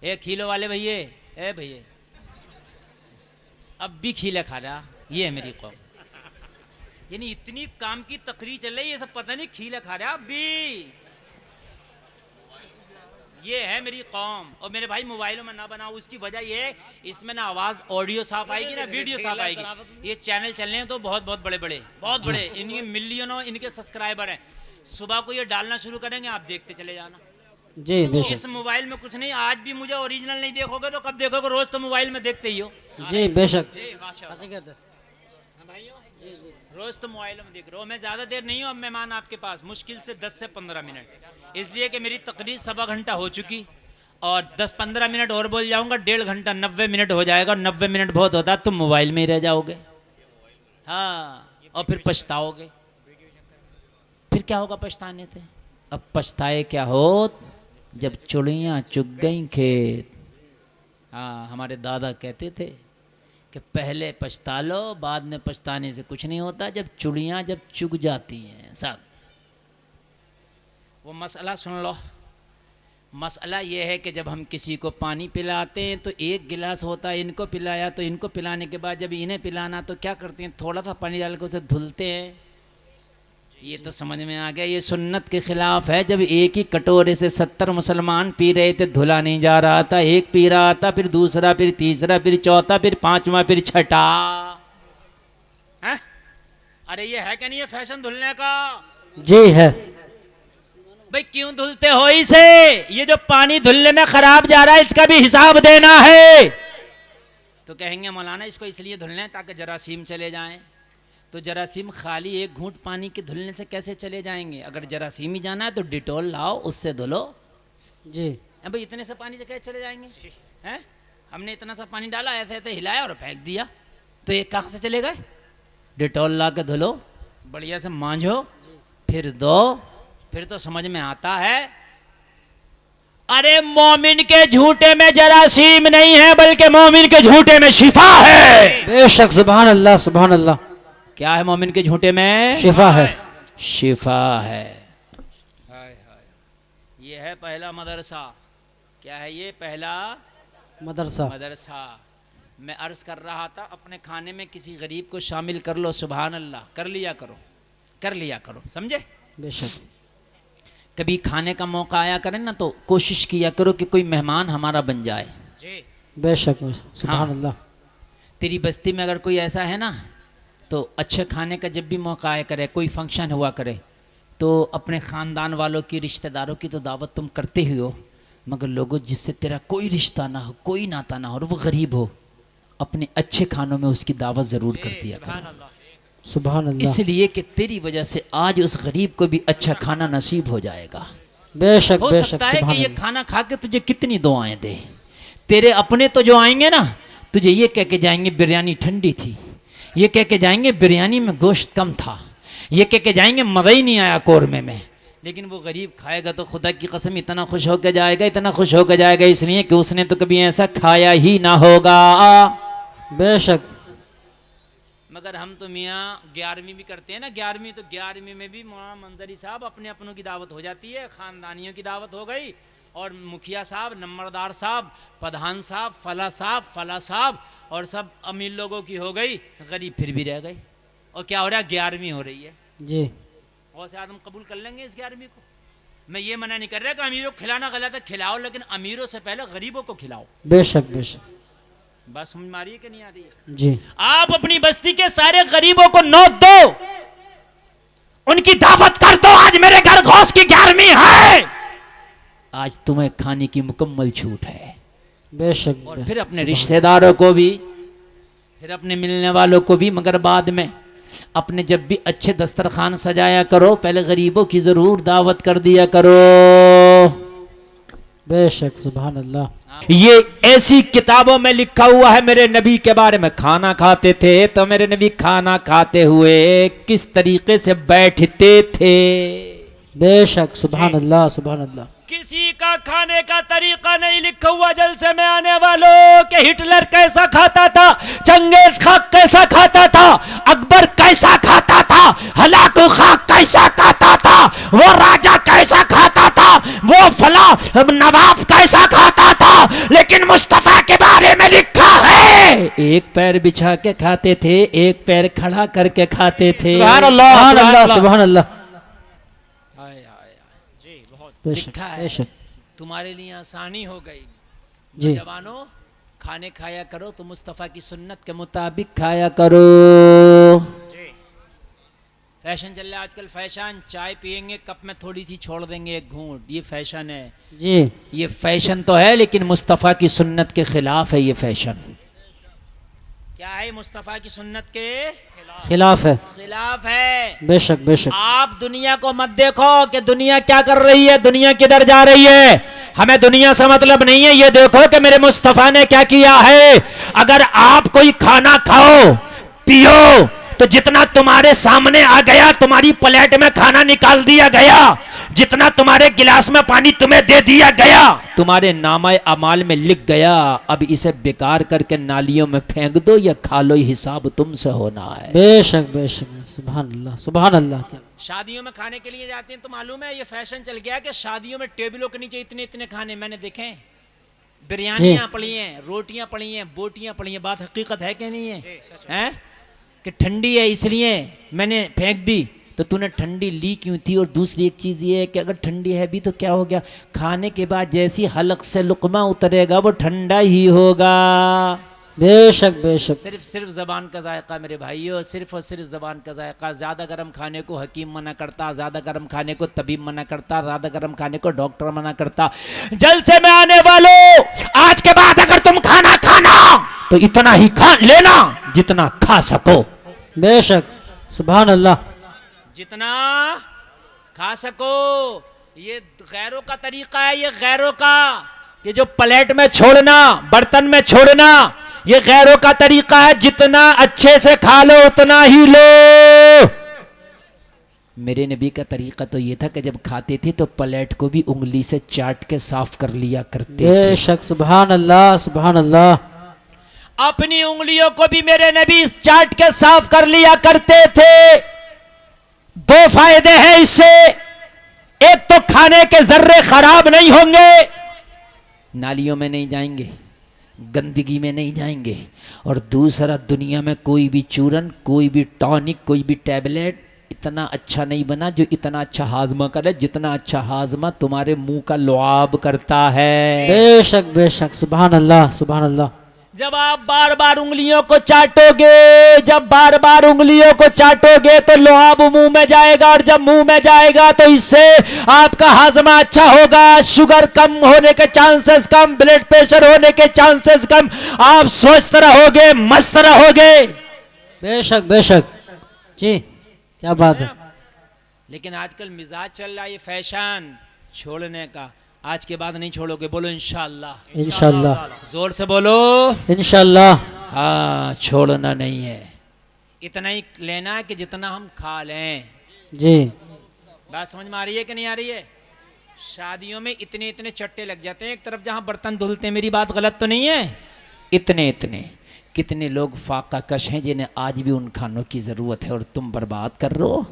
ए खीलो वाले भैया, ए भैया अब भी खीले खा रहा, ये है मेरी कौम। यानी इतनी काम की तकरीर चल रही है, सब पता नहीं खीले खा रहा अब भी। ये है मेरी कौम। और मेरे भाई मोबाइलों में ना बनाओ, उसकी वजह ये है इसमें ना आवाज ऑडियो साफ आएगी ना वीडियो साफ आएगी। ये चैनल चल रहे हैं तो बहुत बहुत बड़े बड़े, बहुत बड़े, इनके मिलियनों इनके सब्सक्राइबर हैं। सुबह को ये डालना शुरू करेंगे, आप देखते चले जाना जी बेशक। इस मोबाइल में कुछ नहीं। आज भी मुझे ओरिजिनल नहीं देखोगे तो कब देखोगे? रोज तो मोबाइल में देखते ही हो। जी बेशक। हकीकत है भाइयों, रोज तो मोबाइल में देख रहे हो। मैं ज्यादा देर नहीं हूँ अब मेहमान आपके पास, मुश्किल से 10 से 15 मिनट, इसलिए कि मेरी तकरीर 1.25 घंटा हो चुकी और 10-15 मिनट और बोल जाऊंगा, 1.5 घंटा 90 मिनट हो जाएगा। 90 मिनट बहुत होता है, तुम मोबाइल में ही रह जाओगे। हाँ, और फिर पछताओगे। फिर क्या होगा पछताने से? अब पछताए क्या हो जब चुड़ियाँ चुग गई खेत। हाँ, हमारे दादा कहते थे कि पहले पछता लो, बाद में पछताने से कुछ नहीं होता। जब चुड़ियाँ जब चुग जाती हैं सब। वो मसला सुन लो। मसला ये है कि जब हम किसी को पानी पिलाते हैं तो एक गिलास होता है, इनको पिलाया तो इनको पिलाने के बाद जब इन्हें पिलाना तो क्या करते हैं, थोड़ा सा पानी डाल के उसे धुलते हैं। ये तो समझ में आ गया, ये सुन्नत के खिलाफ है। जब एक ही कटोरे से 70 मुसलमान पी रहे थे, धुला नहीं जा रहा था। एक पी रहा था, फिर दूसरा, फिर तीसरा, फिर चौथा, फिर पांचवा, फिर छठा। अरे ये है क्या नहीं, ये फैशन धुलने का? जी है भाई क्यों धुलते हो इसे? ये जो पानी धुलने में खराब जा रहा है, इसका भी हिसाब देना है। तो कहेंगे मौलाना इसको इसलिए धुलने हैं ताकि जरासीम चले जाएं। तो जरासीम खाली एक घूंट पानी के धुलने से कैसे चले जाएंगे? अगर जरासीम ही जाना है तो डिटॉल लाओ, उससे धुलो। जी भाई इतने से पानी से कैसे चले जाएंगे? हैं? हमने इतना सा पानी डाला, ऐसे ऐसे हिलाया और फेंक दिया, तो ये कहाँ से चले गए? डिटॉल ला के धुलो, बढ़िया से मांझो, फिर दो, फिर तो समझ में आता है। अरे मोमिन के झूठे में जरासीम नहीं है, बल्कि मोमिन के झूठे में शिफा है। बेशक, सुभान अल्लाह, सुभान अल्लाह। क्या है मोमिन के झूठे में? शिफा है, शिफा है। ये है पहला मदरसा। क्या है ये? पहला मदरसा। मदरसा। मैं अर्ज कर रहा था अपने खाने में किसी गरीब को शामिल कर लो, सुभान अल्लाह, कर लिया करो, कर लिया करो, समझे? बेशक। कभी खाने का मौका आया करे ना तो कोशिश किया करो कि कोई मेहमान हमारा बन जाए। बेशक, सुभान अल्लाह। तेरी बस्ती में अगर कोई ऐसा है ना तो अच्छे खाने का जब भी मौका आया करे, कोई फंक्शन हुआ करे, तो अपने ख़ानदान वालों की, रिश्तेदारों की तो दावत तुम करते ही हो, मगर लोगों जिससे तेरा कोई रिश्ता ना हो, कोई नाता ना हो और वो गरीब हो, अपने अच्छे खानों में उसकी दावत ज़रूर कर दिया करो। सुभान अल्लाह। इसलिए कि तेरी वजह से आज उस गरीब को भी अच्छा खाना नसीब हो जाएगा। बेशक, हो बेशक, सकता है सुभान कि ये अल्लाह। खाना खा के तुझे कितनी दुआएं दे। तेरे अपने तो जो आएंगे ना, तुझे ये कह के जाएंगे बिरयानी ठंडी थी, ये कह के जाएंगे बिरयानी में गोश्त कम था, ये कह के जाएंगे मज़ा ही नहीं आया कौरमे में। लेकिन वो गरीब खाएगा तो खुदा की कसम इतना खुश होकर जाएगा, इतना खुश होकर जाएगा, इसलिए कि उसने तो कभी ऐसा खाया ही ना होगा। बेशक। मगर हम तो मियाँ 11वीं भी करते हैं ना, 11वीं, तो 11वीं में भी मौलाना मंजरी साहब अपने अपनों की दावत हो जाती है, ख़ानदानियों की दावत हो गई, और मुखिया साहब, नंबरदार साहब, प्रधान साहब, फला साहब और सब अमीर लोगों की हो गई, गरीब फिर भी रह गए। और क्या हो रहा है? 11वीं हो रही है जी। और से आदम कबूल कर लेंगे इस 11वीं को। मैं ये मना नहीं कर रहा कि अमीरों को खिलाना गलत है, खिलाओ, लेकिन अमीरों से पहले गरीबों को खिलाओ। बेशक, बेशक। बस समझ में आ रही है कि नहीं आ रही है? जी। आप अपनी बस्ती के सारे गरीबों को नोट दो, उनकी दावत कर दो, आज मेरे घर घोष की 11वीं है, आज तुम्हें खाने की मुकम्मल छूट है। बेशक। और फिर अपने रिश्तेदारों को भी, फिर अपने मिलने वालों को भी, मगर बाद में अपने जब भी अच्छे दस्तरखान सजाया करो, पहले गरीबों की जरूर दावत कर दिया करो। बेशक, सुभान अल्लाह। ये ऐसी किताबों में लिखा हुआ है मेरे नबी के बारे में। खाना खाते थे तो मेरे नबी खाना खाते हुए किस तरीके से बैठते थे। बेशक, सुभान अल्लाह, सुभान अल्लाह। किसी का खाने का तरीका नहीं लिखा हुआ जलसे में आने वालों के। हिटलर कैसा खाता था, चंगेज खां कैसा खाता था, अकबर कैसा खाता था, हलाकू खां कैसा खाता था, वो राजा कैसा खाता था, वो फला नवाब कैसा खाता था, लेकिन मुस्तफा के बारे में लिखा है एक पैर बिछा के खाते थे, एक पैर खड़ा करके खाते थे। सुभान अल्लाह सुभान अल्लाह। हाय हाय जी बहुत बेशक लिखा है। बेशक तुम्हारे लिए आसानी हो गई। जी जवानों खाने खाया करो तो मुस्तफ़ा की सुन्नत के मुताबिक खाया करो। जी फैशन चल रहा है आजकल, फैशन चाय पियेंगे कप में थोड़ी सी छोड़ देंगे एक घूंट, ये फैशन है। जी ये फैशन तो है लेकिन मुस्तफ़ा की सुन्नत के खिलाफ है ये फैशन। क्या है मुस्तफ़ा की सुन्नत के खिलाफ है। खिलाफ है। बेशक बेशक आप दुनिया को मत देखो कि दुनिया क्या कर रही है, दुनिया किधर जा रही है। हमें दुनिया से मतलब नहीं है, ये देखो कि मेरे मुस्तफा ने क्या किया है। अगर आप कोई खाना खाओ पियो तो जितना तुम्हारे सामने आ गया, तुम्हारी प्लेट में खाना निकाल दिया गया, जितना तुम्हारे गिलास में पानी तुम्हें दे दिया गया, तुम्हारे नामाए अमाल में लिख गया। अब इसे बेकार करके नालियों में फेंक दो या खा लो, हिसाब तुमसे होना है। बेशक बेशक सुभान अल्लाह सुभान अल्लाह। क्या शादियों में खाने के लिए जाते हैं तो मालूम है ये फैशन चल गया कि शादियों में टेबलों के नीचे इतने इतने खाने मैंने देखे हैं। बिरयानियां पड़ी हैं, रोटियां पड़ी हैं, बोटियां पड़ी हैं। बात हकीकत है कि नहीं है? हैं कि ठंडी है इसलिए मैंने फेंक दी, तो तूने ठंडी ली क्यों थी? और दूसरी एक चीज़ ये है कि अगर ठंडी है भी तो क्या हो गया, खाने के बाद जैसी हलक से लुकमा उतरेगा वो ठंडा ही होगा। बेशक बेशक सिर्फ ज़बान का जायका मेरे भाइयों, सिर्फ और सिर्फ ज़बान का जायका। ज़्यादा गर्म खाने को हकीम मना करता, ज़्यादा गर्म खाने को तबीब मना करता, ज़्यादा गर्म खाने को डॉक्टर मना करता। जलसे में आने वालों, आज के बाद अगर तुम खाना खाना तो इतना ही खा लेना जितना खा सको। बेशक सुभान अल्लाह। जितना खा सको। ये गैरों का तरीका है, ये गैरों का। ये जो प्लेट में छोड़ना, बर्तन में छोड़ना, ये गैरों का तरीका है। जितना अच्छे से खा लो उतना ही लो। मेरे नबी का तरीका तो ये था कि जब खाते थे तो प्लेट को भी उंगली से चाट के साफ कर लिया करते थे। बेशक सुभान अल्लाह सुभान अल्लाह। अपनी उंगलियों को भी मेरे नबी चाट के साफ कर लिया करते थे। दो फायदे हैं इससे, एक तो खाने के जर्रे खराब नहीं होंगे, नालियों में नहीं जाएंगे, गंदगी में नहीं जाएंगे, और दूसरा दुनिया में कोई भी चूरन, कोई भी टॉनिक, कोई भी टैबलेट इतना अच्छा नहीं बना जो इतना अच्छा हाजमा करे जितना अच्छा हाजमा तुम्हारे मुंह का लुआब करता है। बेशक बेशक सुभान अल्लाह सुभान अल्लाह। जब आप बार बार उंगलियों को चाटोगे, जब बार बार उंगलियों को चाटोगे तो लुआब मुंह में जाएगा, और जब मुंह में जाएगा तो इससे आपका हाजमा अच्छा होगा, शुगर कम होने के चांसेस कम, ब्लड प्रेशर होने के चांसेस कम, आप स्वस्थ रहोगे, मस्त रहोगे। बेशक बेशक जी क्या बात है। लेकिन आजकल मिजाज चल रहा है ये फैशन छोड़ने का। आज के बाद नहीं छोड़ोगे, बोलो इंशाअल्लाह। इंशाअल्लाह जोर से बोलो इंशाअल्लाह। हाँ, छोड़ना नहीं है। इतना ही लेना है कि जितना हम खा लें। जी बात समझ में आ रही है कि नहीं आ रही है? शादियों में इतने इतने चट्टे लग जाते हैं एक तरफ जहां बर्तन धुलते हैं। मेरी बात गलत तो नहीं है? इतने इतने कितने लोग फाका कश हैं जिन्हें आज भी उन खानों की जरूरत है और तुम बर्बाद कर रहे हो।